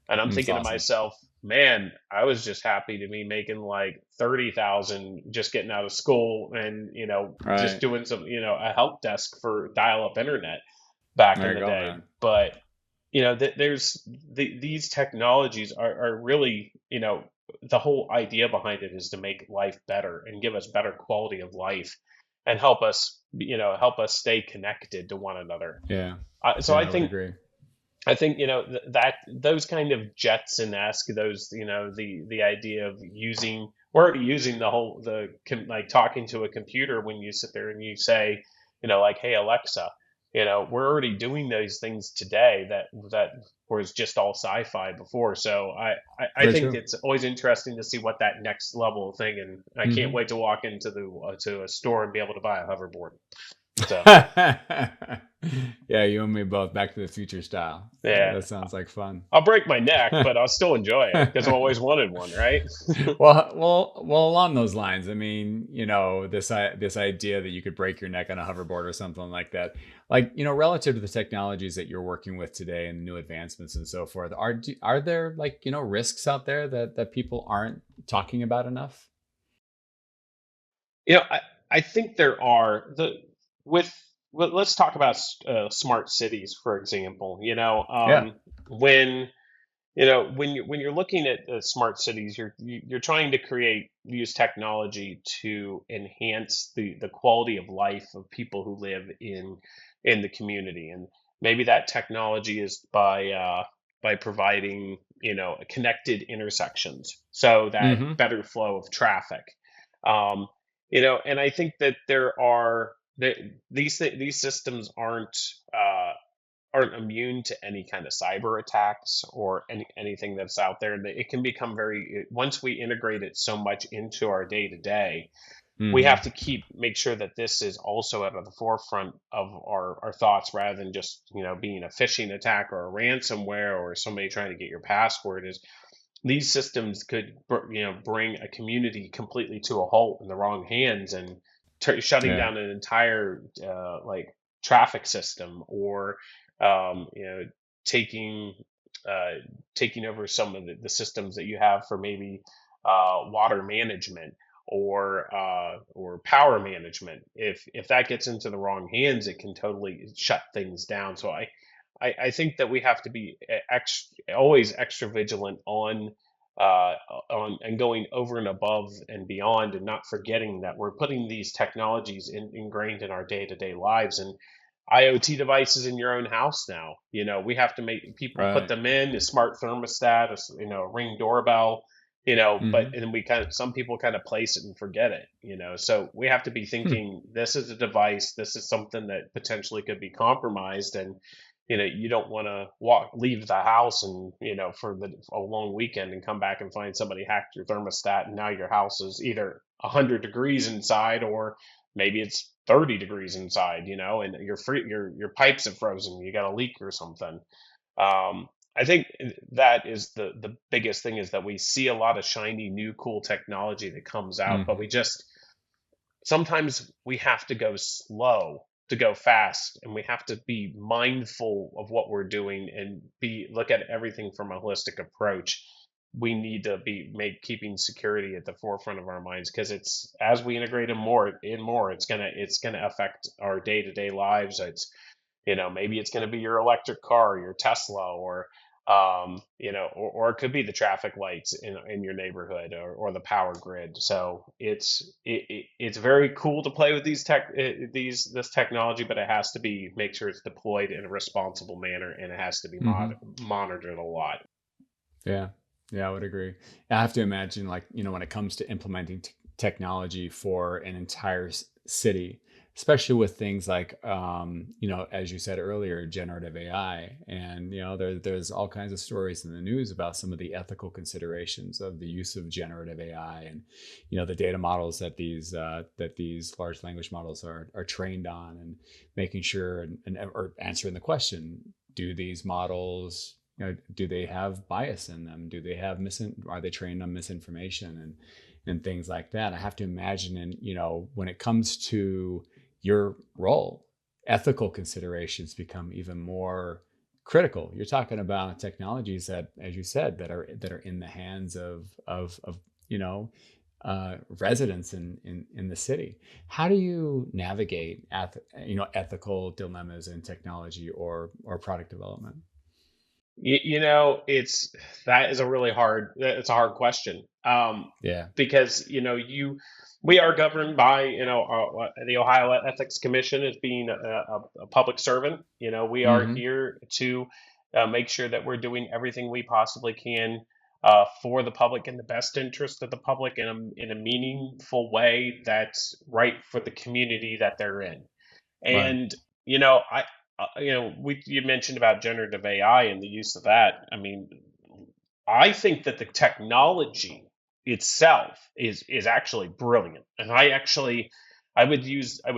And I'm it's thinking to awesome. myself, man, I was just happy to be making like 30,000 just getting out of school, and just Right. doing some a help desk for dial up internet back There in you the go, day. man. But these technologies are really, the whole idea behind it is to make life better and give us better quality of life, and help us stay connected to one another. Yeah, So yeah, I I would think agree. I think that those kind of Jetson-esque, those the idea of we're already using like talking to a computer when you sit there and you say, like, hey Alexa, we're already doing those things today that was just all sci-fi before. So I Very think true. it's always interesting to see what that next level thing, and I can't Hmm. wait to walk into the to a store and be able to buy a hoverboard. So Yeah, you and me both. Back to the Future style. Yeah, That sounds like fun. I'll break my neck, but I'll still enjoy it because I've always wanted one, right? Well, along those lines, I mean, this idea that you could break your neck on a hoverboard or something like that, like, relative to the technologies that you're working with today and new advancements and so forth, are there, like, risks out there that people aren't talking about enough? You know, I think there are with let's talk about smart cities, for example. Yeah. When when you're looking at smart cities, you're trying to use technology to enhance the quality of life of people who live in the community, and maybe that technology is by providing connected intersections so that Mm-hmm. better flow of traffic. Um, and I think that these systems aren't immune to any kind of cyber attacks or anything that's out there. It can become once we integrate it so much into our day to day, we Mm-hmm. have to make sure that this is also at the forefront of our thoughts rather than just, being a phishing attack or a ransomware or somebody trying to get your password. Is these systems could bring a community completely to a halt in the wrong hands and shutting Yeah. down an entire like traffic system, or taking uh, taking over some of the systems that you have for maybe water management or power management. If that gets into the wrong hands, it can totally shut things down. So I think that we have to be always extra vigilant uh, on and going over and above and beyond, and not forgetting that we're putting these technologies ingrained in our day to day lives. And IoT devices in your own house now. We have to make people put Right. them in a smart thermostat, a Ring doorbell. But Mm-hmm. and we some people kind of place it and forget it. So we have to be thinking this is a device, this is something that potentially could be compromised, and you don't want to leave the house and for a long weekend and come back and find somebody hacked your thermostat, and now your house is either 100 degrees inside, or maybe it's 30 degrees inside, and your pipes have frozen, you got a leak or something. I think that is the biggest thing, is that we see a lot of shiny new cool technology that comes out, but Mm-hmm. we just sometimes we have to go slow to go fast, and we have to be mindful of what we're doing and be look at everything from a holistic approach. We need to be keeping security at the forefront of our minds, because it's as we integrate more, it's gonna affect our day-to-day lives. It's maybe it's going to be your electric car, your Tesla, or it could be the traffic lights in your neighborhood, or the power grid. So it's very cool to play with this technology, but it has to be make sure it's deployed in a responsible manner, and it has to be Mm-hmm. monitored a lot. Yeah, yeah, I would agree. I have to imagine, like, when it comes to implementing technology for an entire city, especially with things like, as you said earlier, generative AI, and there's all kinds of stories in the news about some of the ethical considerations of the use of generative AI, and the data models that these large language models are trained on, and making sure and or answering the question: do these models, do they have bias in them? Do they have are they trained on misinformation and things like that? I have to imagine, and when it comes to your role, ethical considerations become even more critical. You're talking about technologies that, as you said, that are in the hands of you know residents in the city. How do you navigate ethical dilemmas in technology or product development? It's that is a really hard it's a hard question, Yeah. because we are governed by the Ohio Ethics Commission as being a public servant. We are Mm-hmm. here to make sure that we're doing everything we possibly can for the public, in the best interest of the public, in a meaningful way that's right for the community that they're in. Right. And I we you mentioned about generative AI and the use of that. I mean, I think that the technology itself is actually brilliant, and I would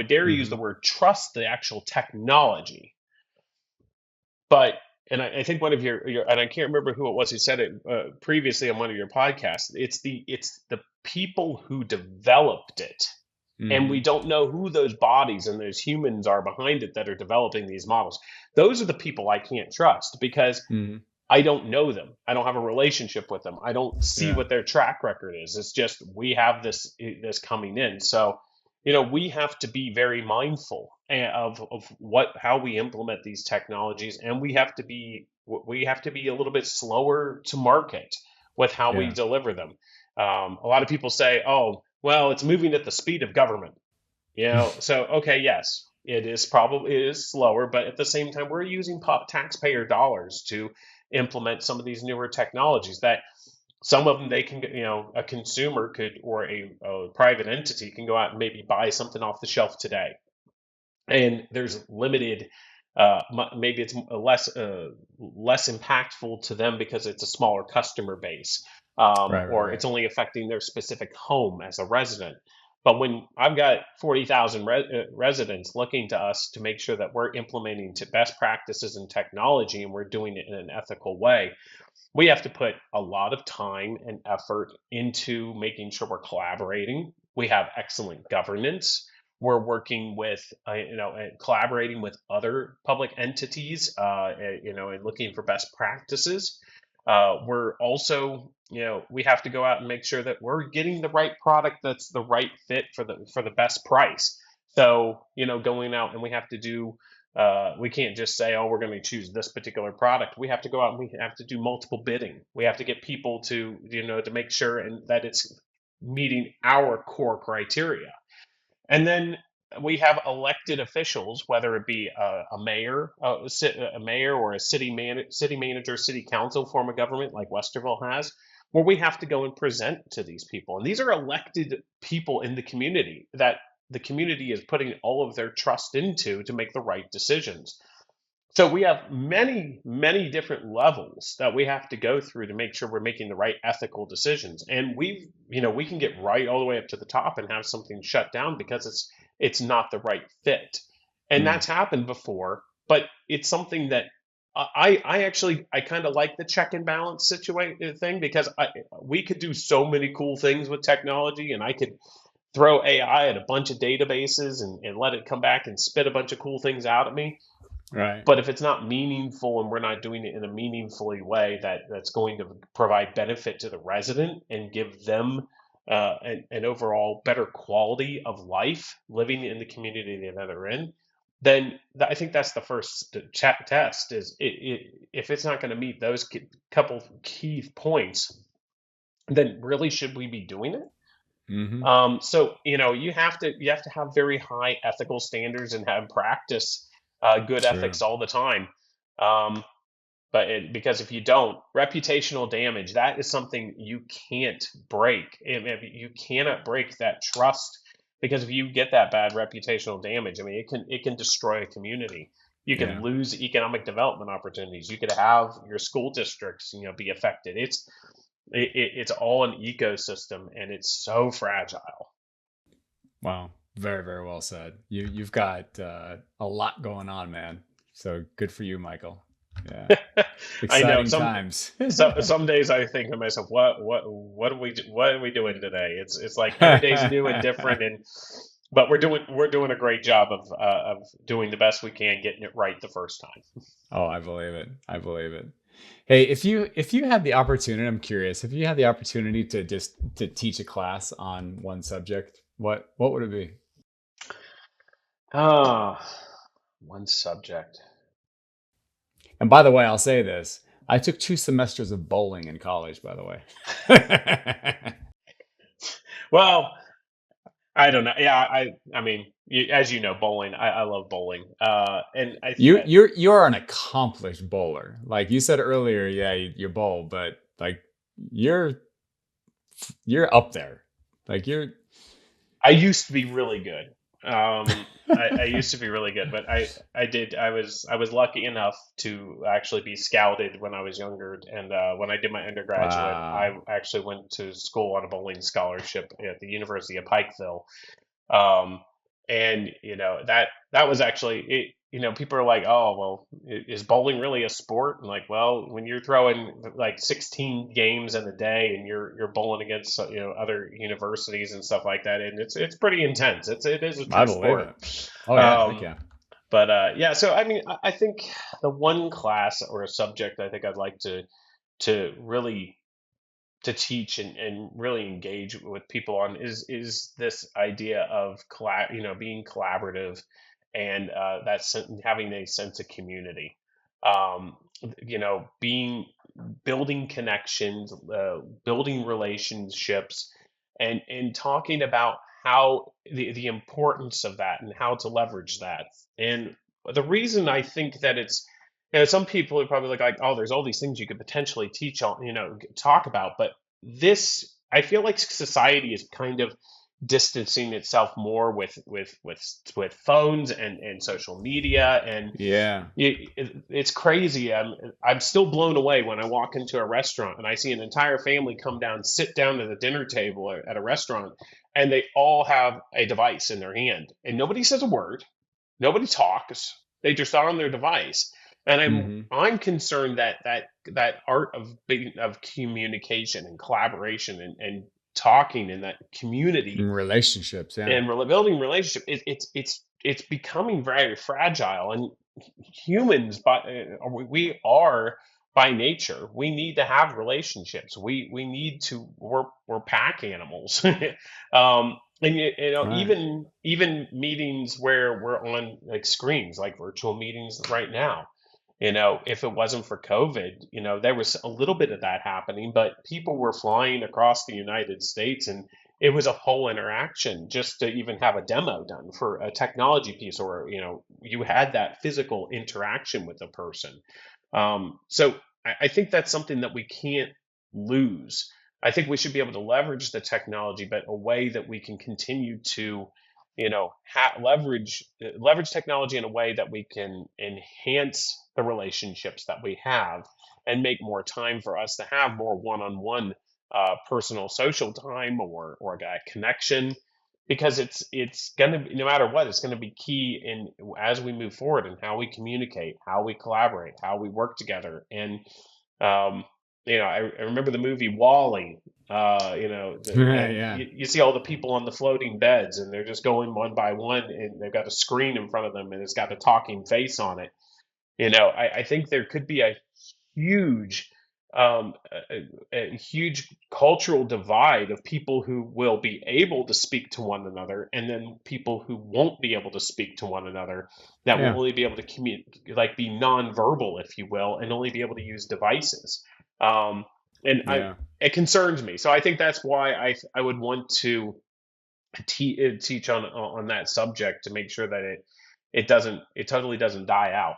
dare use Mm-hmm. the word trust the actual technology But I think one of your and I can't remember who it was who said it previously on one of your podcasts. It's the people who developed it, and we Hmm. don't know who those bodies and those humans are behind it that are developing these models. Those are the people I can't trust because Hmm. I don't know them. I don't have a relationship with them. I don't see Yeah. what their track record is. It's just we have this coming in. So, we have to be very mindful of what how we implement these technologies, and we have to be a little bit slower to market with how we Yeah. deliver them. A lot of people say, "Oh, well, it's moving at the speed of government." So okay, yes, it is slower, but at the same time, we're using taxpayer dollars to implement some of these newer technologies that some of them they can, a consumer could or a private entity can go out and maybe buy something off the shelf today, and there's limited. Maybe it's less impactful to them because it's a smaller customer base, Right. Right. or it's Right. only affecting their specific home as a resident. But when I've got 40,000 residents looking to us to make sure that we're implementing to best practices in technology and we're doing it in an ethical way, we have to put a lot of time and effort into making sure we're collaborating. We have excellent governance. We're working with, and collaborating with other public entities, and looking for best practices. We're also, we have to go out and make sure that we're getting the right product that's the right fit for the best price. So, going out and we have to do we can't just say, oh, we're going to choose this particular product. We have to go out and we have to do multiple bidding. We have to get people to make sure and that it's meeting our core criteria. And then we have elected officials, whether it be a mayor or a city manager, city council form of government like Westerville has, where we have to go and present to these people. And these are elected people in the community that the community is putting all of their trust into to make the right decisions. So we have many, many different levels that we have to go through to make sure we're making the right ethical decisions. And we can get right all the way up to the top and have something shut down because it's not the right fit. And Mm. that's happened before, but it's something that I kind of like the check and balance situation thing because we could do so many cool things with technology, and I could throw AI at a bunch of databases and let it come back and spit a bunch of cool things out at me. Right. But if it's not meaningful and we're not doing it in a meaningfully way that's going to provide benefit to the resident and give them an overall better quality of life living in the community that they're in, then I think that's the first test is if it's not going to meet those couple key points, then really should we be doing it? Hmm. So you have to have very high ethical standards and have practice good True. ethics all the time. Um, because if you don't, reputational damage, that is something you can't break. You cannot break that trust because if you get that bad reputational damage, I mean, it can destroy a community. You can Yeah. lose economic development opportunities. You could have your school districts, be affected. It's all an ecosystem, and it's so fragile. Wow. Very, very well said. You've got a lot going on, man. So good for you, Michael. Yeah. I know Exciting some times. some days I think to myself, what are we doing today? It's like every day's new and different, but we're doing a great job of doing the best we can, getting it right the first time. Oh, I believe it. I believe it. Hey, if you had the opportunity, I'm curious, if you had the opportunity to just to teach a class on one subject, what would it be? Ah, one subject. And by the way, I'll say this. I took 2 semesters of bowling in college, by the way. Well, I don't know. Yeah, I mean, as you know, bowling. I love bowling. And You're an accomplished bowler. Like you said earlier, yeah, you bowl, but like you're you're up there. Like you're I used to be really good. I used to be really good, but I was lucky enough to actually be scouted when I was younger, and when I did my undergraduate, I wow. actually went to school on a bowling scholarship at the University of Pikeville. Um, and that was actually it. people are like, oh, well, is bowling really a sport? And like, well, when you're throwing like 16 games in a day and you're bowling against other universities and stuff like that, and it's pretty intense. It is a I true believe sport. it. Oh yeah, heck Um, yeah. but yeah, so I mean, I think the one class or a subject I think I'd like to really to teach and really engage with people on is this idea of being collaborative and having a sense of community. Um, being building connections, building relationships, and talking about how the importance of that and how to leverage that. And the reason I think that it's some people are probably like, oh, there's all these things you could potentially teach on, talk about, but this, I feel like society is kind of distancing itself more with phones and social media, and Yeah. it's crazy. I'm still blown away when I walk into a restaurant and I see an entire family come down, sit down at the dinner table at a restaurant, and they all have a device in their hand, and nobody says a word, nobody talks, they just are on their device. And I'm Hmm. I'm concerned that art of communication and collaboration and talking in that community Relationships, yeah. and building relationship, it's becoming very fragile. And humans, we are by nature, we need to have relationships. We need to, we're pack animals. And Right. even meetings where we're on like screens, like virtual meetings right now. If it wasn't for COVID, there was a little bit of that happening, but people were flying across the United States, and it was a whole interaction just to even have a demo done for a technology piece, or you had that physical interaction with a person. So I think that's something that we can't lose. I think we should be able to leverage the technology, but a way that we can continue to, leverage technology in a way that we can enhance the relationships that we have and make more time for us to have more one-on-one personal social time, or that connection, because it's gonna be, no matter what, it's gonna be key in as we move forward, and how we communicate, how we collaborate, how we work together. And um, I remember the movie Wally. And Yeah. you see all the people on the floating beds, and they're just going one by one, and they've got a screen in front of them, and it's got a talking face on it. I think there could be huge a huge cultural divide of people who will be able to speak to one another, and then people who won't be able to speak to one another, that will Yeah. only be able to communicate, like be nonverbal, if you will, and only be able to use devices. um, and Yeah. it concerns me, so I think that's why I would want to teach on that subject, to make sure that it totally doesn't die out.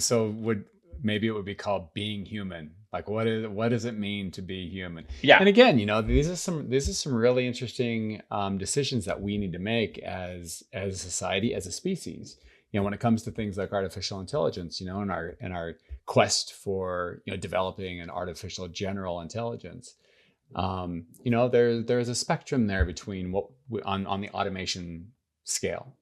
So would maybe it would be called being human. Like what does it mean to be human? Yeah. And again, these are some really interesting decisions that we need to make as a society, as a species. When it comes to things like artificial intelligence, in our quest for developing an artificial general intelligence. There's a spectrum there between on the automation scale,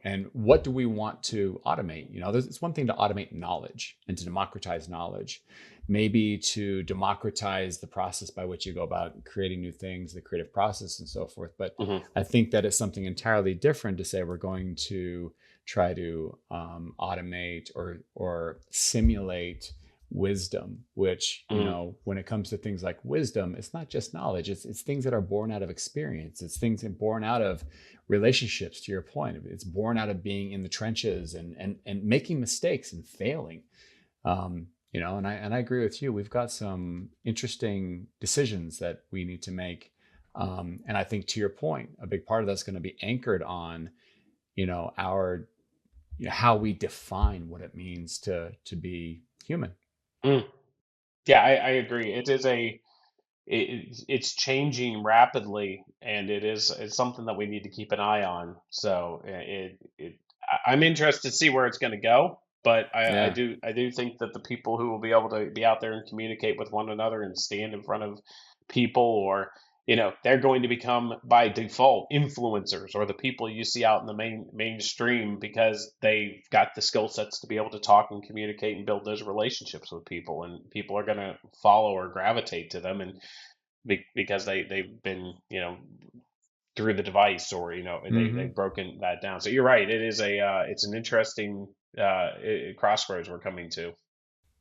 and what do we want to automate? It's one thing to automate knowledge and to democratize knowledge, maybe to democratize the process by which you go about creating new things, the creative process and so forth. But Hmm. I think that it's something entirely different to say we're going to try to automate or simulate wisdom, which Hmm. when it comes to things like wisdom, it's not just knowledge. It's things that are born out of experience. It's things that born out of relationships, to your point. It's born out of being in the trenches and making mistakes and failing. And I agree with you. We've got some interesting decisions that we need to make. And I think, to your point, a big part of that's going to be anchored on our how we define what it means to be human. Mm. Yeah, I agree. It's changing rapidly, and it's something that we need to keep an eye on. So I'm interested to see where it's going to go. But Yeah. I do think that the people who will be able to be out there and communicate with one another and stand in front of people, or they're going to become by default influencers or the people you see out in the mainstream because they've got the skill sets to be able to talk and communicate and build those relationships with people, and people are going to follow or gravitate to them, and because they've been through the device, or they've broken that down. So you're right, it's an interesting crossroads we're coming to.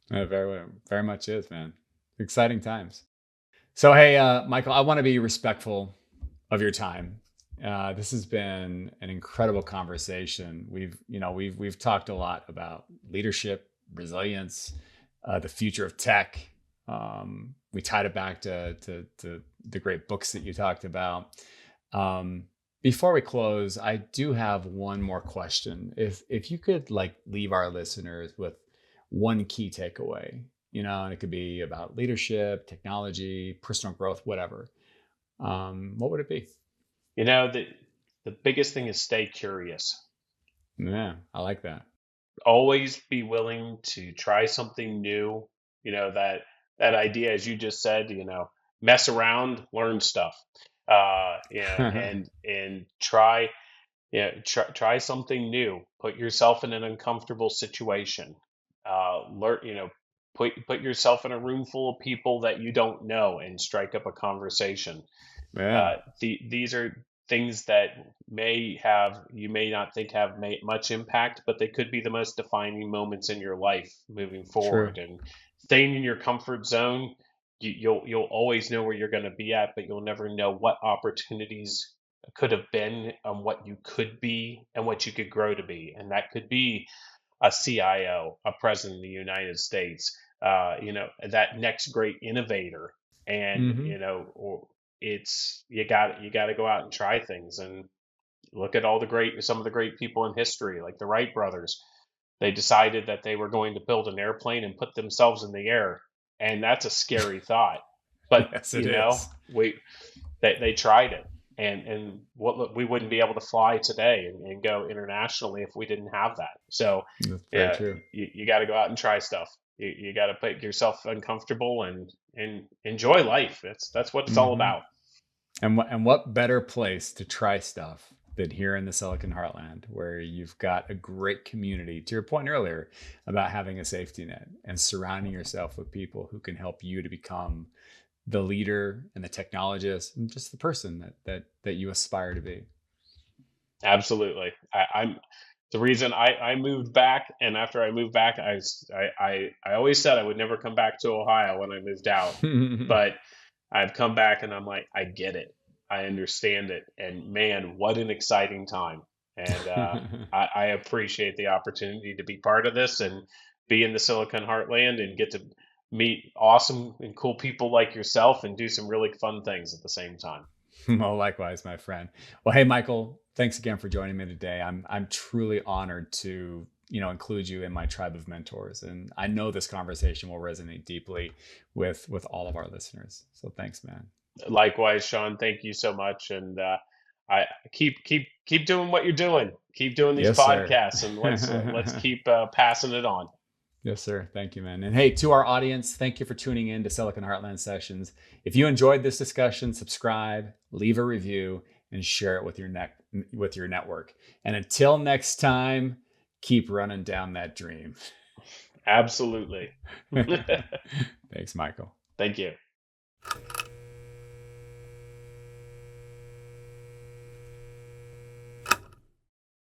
Very, very much is, man. Exciting times. So, hey, Michael, I want to be respectful of your time. This has been an incredible conversation. We've talked a lot about leadership, resilience, the future of tech. We tied it back to the great books that you talked about. Before we close, I do have one more question. If you could leave our listeners with one key takeaway, and it could be about leadership, technology, personal growth, whatever. What would it be? The biggest thing is stay curious. Yeah, I like that. Always be willing to try something new. That idea, as you just said, mess around, learn stuff. And try, try something new. Put yourself in an uncomfortable situation. Learn, put yourself in a room full of people that you don't know and strike up a conversation. Yeah, These are things that you may not think have made much impact, but they could be the most defining moments in your life moving true. forward. And staying in your comfort zone, you'll always know where you're going to be at, but you'll never know what opportunities could have been, and what you could be, and what you could grow to be. And that could be a CIO, a president of the United States, that next great innovator. And, Hmm. or it's, you got to go out and try things, and look at some of the great people in history, like the Wright brothers. They decided that they were going to build an airplane and put themselves in the air. And that's a scary thought. But, Yes, it is. they tried it. And we wouldn't be able to fly today and go internationally if we didn't have that. So That's very yeah, true. you got to go out and try stuff. You got to make yourself uncomfortable and enjoy life. That's what it's all Hmm. about. And what better place to try stuff than here in the Silicon Heartland, where you've got a great community, to your point earlier about having a safety net and surrounding yourself with people who can help you to become the leader and the technologist and just the person that you aspire to be. Absolutely. I'm the reason I moved back, and after I moved back, I always said I would never come back to Ohio when I moved out, but I've come back and I'm like, I get it. I understand it. And man, what an exciting time. And I appreciate the opportunity to be part of this and be in the Silicon Heartland and get to meet awesome and cool people like yourself and do some really fun things at the same time. Well, likewise, my friend. Well, hey, Michael, thanks again for joining me today. I'm truly honored to include you in my tribe of mentors, and I know this conversation will resonate deeply with all of our listeners. So thanks, man. Likewise, Sean, thank you so much. And I keep doing what you're doing. Keep doing these Yes, sir. podcasts, and let's keep passing it on. Yes, sir. Thank you, man. And hey, to our audience, thank you for tuning in to Silicon Heartland Sessions. If you enjoyed this discussion, subscribe, leave a review, and share it with your network. And until next time, keep running down that dream. Absolutely. Thanks, Michael. Thank you.